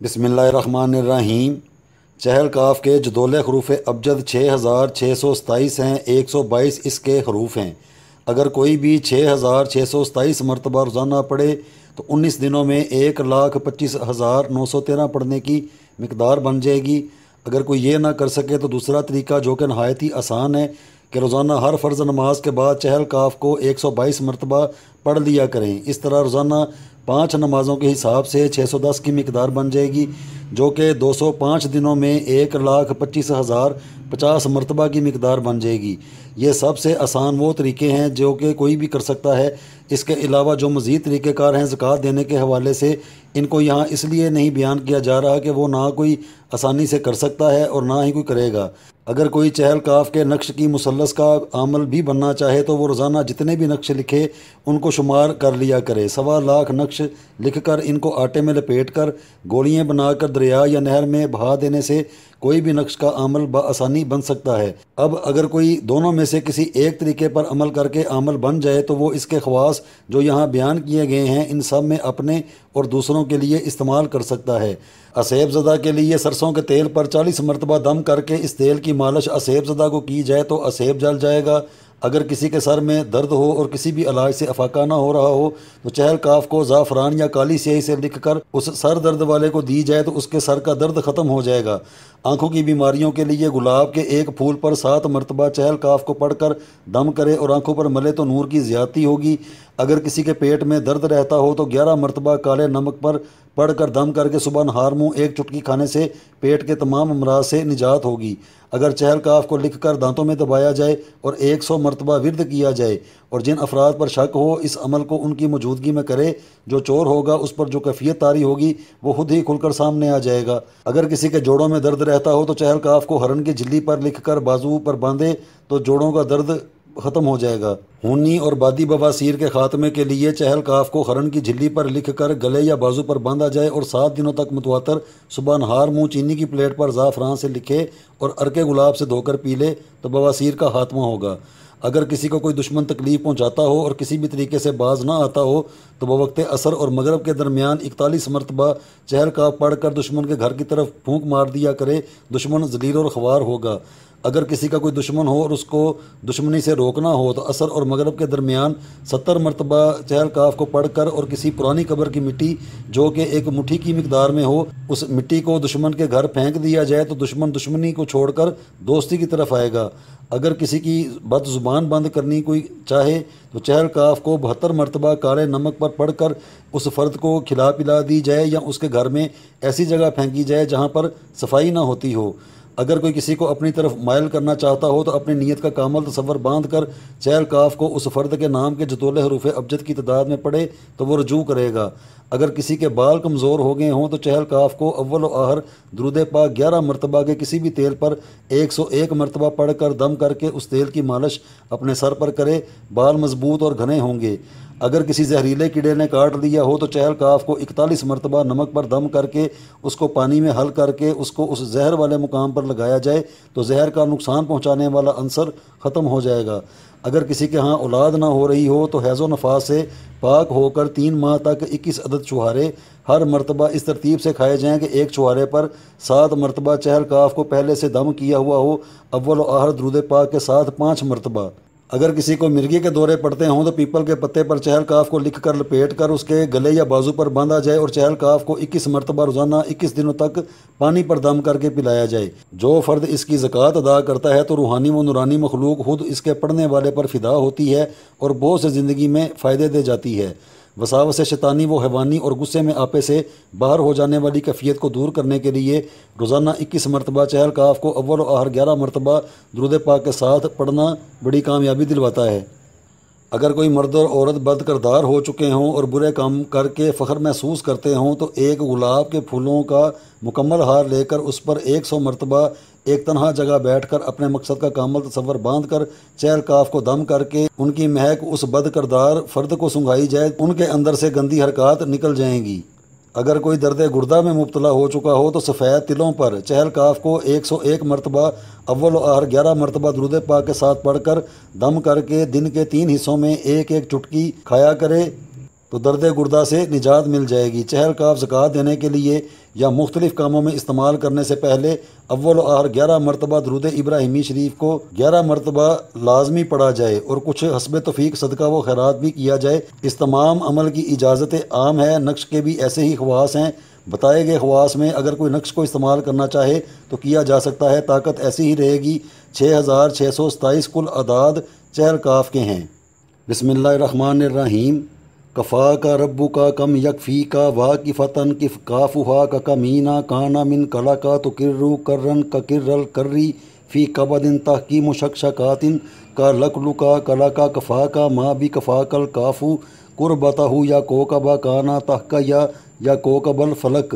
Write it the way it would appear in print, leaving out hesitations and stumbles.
بسم اللہ الرحمن الرحیم۔ چہل کاف کے جدول حروف ابجد 6627 ہیں، 122 اس کے حروف ہیں۔ اگر کوئی بھی 6627 مرتبہ روزانہ پڑھے تو 19 دنوں میں 1,25,913 پڑھنے کی مقدار بن جائے گی۔ اگر کوئی یہ نہ کر سکے تو دوسرا طریقہ جو کہ نہایت ہی آسان ہے کہ روزانہ ہر فرض نماز کے بعد چہل کاف کو 122 مرتبہ پڑھ لیا کریں۔ اس طرح روزانہ 5 نمازوں کے حساب سے 610 کی مقدار بن جائے گی، جو کہ 205 دنوں میں 1,25,050 مرتبہ کی مقدار بن جائے گی۔ یہ سب سے آسان وہ طریقے ہیں جو کہ کوئی بھی کر سکتا ہے۔ اس کے علاوہ جو مزید طریقہ کار ہیں زکوٰۃ دینے کے حوالے سے، ان کو یہاں اس لیے نہیں بیان کیا جا رہا کہ وہ نہ کوئی آسانی سے کر سکتا ہے اور نہ ہی کوئی کرے گا۔ اگر کوئی چہل کاف کے نقش کی مثلث کا عامل بھی بننا چاہے تو وہ روزانہ جتنے بھی نقش لکھے ان کو شمار کر لیا کرے۔ 1.25 نقش لکھ کر ان کو آٹے میں لپیٹ کر گولیاں بنا کر دریا یا نہر میں بہا دینے سے کوئی بھی نقش کا عامل بآسانی بن سکتا ہے۔ اب اگر کوئی دونوں میں سے کسی ایک طریقے پر عمل کر کے عامل بن جائے تو وہ اس کے خواص جو یہاں بیان کیے گئے ہیں ان سب میں اپنے اور دوسروں کے لیے استعمال کر سکتا ہے۔ اسیب زدہ کے لیے سرسوں کے تیل پر 40 مرتبہ دم کر کے اس تیل کی مالش اسیب زدہ کو کی جائے تو اسیب جل جائے گا۔ اگر کسی کے سر میں درد ہو اور کسی بھی علاج سے افاقہ نہ ہو رہا ہو تو چہل کاف کو زعفران یا کالی سیاہی سے لکھ کر اس سر درد والے کو دی جائے تو اس کے سر کا درد ختم ہو جائے گا۔ آنکھوں کی بیماریوں کے لیے گلاب کے ایک پھول پر 7 مرتبہ چہل کاف کو پڑھ کر دم کرے اور آنکھوں پر ملے تو نور کی زیادتی ہوگی۔ اگر کسی کے پیٹ میں درد رہتا ہو تو 11 مرتبہ کالے نمک پر پڑھ کر دم کر کے صبح نہار منہ ایک چٹکی کھانے سے پیٹ کے تمام امراض سے نجات ہوگی۔ اگر چہل کاف کو لکھ کر دانتوں میں دبایا جائے اور 100 مرتبہ ورد کیا جائے اور جن افراد پر شک ہو اس عمل کو ان کی موجودگی میں کرے، جو چور ہوگا اس پر جو کیفیت طاری ہوگی وہ خود ہی کھل کر سامنے آ جائے گا۔ اگر کسی کے جوڑوں میں درد رہتا ہو تو چہل کاف کو ہرن کی جھلی پر لکھ کر بازو پر باندھے تو جوڑوں کا درد ختم ہو جائے گا۔ خونی اور بادی بواسیر کے خاتمے کے لیے چہل کاف کو ہرن کی جھلی پر لکھ کر گلے یا بازو پر باندھا جائے اور 7 دنوں تک متواتر صبح نہار منہ چینی کی پلیٹ پر زعفران سے لکھے اور عرق گلاب سے دھو کر پی لے تو بواسیر کا خاتمہ ہوگا۔ اگر کسی کو کوئی دشمن تکلیف پہنچاتا ہو اور کسی بھی طریقے سے باز نہ آتا ہو تو بوقت عصر اور مغرب کے درمیان 41 مرتبہ چہل کاف پڑھ کر دشمن کے گھر کی طرف پھونک مار دیا کرے، دشمن ذلیل اور خوار ہوگا۔ اگر کسی کا کوئی دشمن ہو اور اس کو دشمنی سے روکنا ہو تو عصر اور مغرب کے درمیان 70 مرتبہ چہل کاف کو پڑھ کر اور کسی پرانی قبر کی مٹی جو کہ ایک مٹھی کی مقدار میں ہو اس مٹی کو دشمن کے گھر پھینک دیا جائے تو دشمن دشمنی کو چھوڑ کر دوستی کی طرف آئے گا۔ اگر کسی کی بد زبان بند کرنی کوئی چاہے تو چہل کاف کو 72 مرتبہ کالے نمک پر پڑھ کر اس فرد کو کھلا پلا دی جائے یا اس کے گھر میں ایسی جگہ پھینکی جائے جہاں پر صفائی نہ ہوتی ہو۔ اگر کوئی کسی کو اپنی طرف مائل کرنا چاہتا ہو تو اپنی نیت کا کامل تصور باندھ کر چہل کاف کو اس فرد کے نام کے جدول حروف ابجد کی تعداد میں پڑھے تو وہ رجوع کرے گا۔ اگر کسی کے بال کمزور ہو گئے ہوں تو چہل کاف کو اول و آخر درود پاک 11 مرتبہ کے کسی بھی تیل پر 101 مرتبہ پڑھ کر دم کر کے اس تیل کی مالش اپنے سر پر کرے، بال مضبوط اور گھنے ہوں گے۔ اگر کسی زہریلے کیڑے نے کاٹ لیا ہو تو چہل کاف کو 41 مرتبہ نمک پر دم کر کے اس کو پانی میں حل کر کے اس کو اس زہر والے مقام پر لگایا جائے تو زہر کا نقصان پہنچانے والا عنصر ختم ہو جائے گا۔ اگر کسی کے ہاں اولاد نہ ہو رہی ہو تو حیض و نفاس سے پاک ہو کر 3 ماہ تک 21 عدد چوہارے ہر مرتبہ اس ترتیب سے کھائے جائیں کہ ایک چوہارے پر 7 مرتبہ چہل کاف کو پہلے سے دم کیا ہوا ہو، اول و آخر درود پاک کے ساتھ 5 مرتبہ۔ اگر کسی کو مرگی کے دورے پڑتے ہوں تو پیپل کے پتے پر چہل کاف کو لکھ کر لپیٹ کر اس کے گلے یا بازو پر باندھا جائے اور چہل کاف کو 21 مرتبہ روزانہ 21 دنوں تک پانی پر دم کر کے پلایا جائے۔ جو فرد اس کی زکوٰۃ ادا کرتا ہے تو روحانی و نورانی مخلوق خود اس کے پڑھنے والے پر فدا ہوتی ہے اور بہت سے زندگی میں فائدے دے جاتی ہے۔ وساوس شیطانی و حیوانی اور غصے میں آپے سے باہر ہو جانے والی کیفیت کو دور کرنے کے لیے روزانہ 21 مرتبہ چہل کاف کو اول و آخر 11 مرتبہ درود پاک کے ساتھ پڑھنا بڑی کامیابی دلواتا ہے۔ اگر کوئی مرد اور عورت بد کردار ہو چکے ہوں اور برے کام کر کے فخر محسوس کرتے ہوں تو ایک گلاب کے پھولوں کا مکمل ہار لے کر اس پر 100 مرتبہ ایک تنہا جگہ بیٹھ کر اپنے مقصد کا کامل تصور باندھ کر چہل کاف کو دم کر کے ان کی مہک اس بد کردار فرد کو سنگھائی جائے، ان کے اندر سے گندی حرکات نکل جائیں گی۔ اگر کوئی درد گردہ میں مبتلا ہو چکا ہو تو سفید تلوں پر چہل کاف کو 101 مرتبہ اول و آخر 11 مرتبہ درود پاک کے ساتھ پڑھ کر دم کر کے دن کے 3 حصوں میں ایک ایک چٹکی کھایا کرے۔ تو درد گردہ سے نجات مل جائے گی۔ چہل کاف زکوٰۃ دینے کے لیے یا مختلف کاموں میں استعمال کرنے سے پہلے اول و آخر 11 مرتبہ درود ابراہیمی شریف کو 11 مرتبہ لازمی پڑھا جائے اور کچھ حسب توفیق صدقہ و خیرات بھی کیا جائے۔ اس تمام عمل کی اجازت عام ہے۔ نقش کے بھی ایسے ہی خواص ہیں۔ بتائے گئے خواص میں اگر کوئی نقش کو استعمال کرنا چاہے تو کیا جا سکتا ہے۔ طاقت ایسی ہی رہے گی۔ 6627 کل اعداد چہل کاف کے ہیں۔ بسم اللہ الرحمن الرحیم۔ کفا کا ربو کا کم یکفی کا واقفتاً کف کافہا کا کمینا کانا من کلا کا تو کررو کرن کا کرل کری فی کبدن تحکیم شکشکاتن کا لکلو کا کلا کا کفا کا ما بھی کفا کل کافو قربتہ یا کوکبا کانا تحکا یا کوکب الفلک۔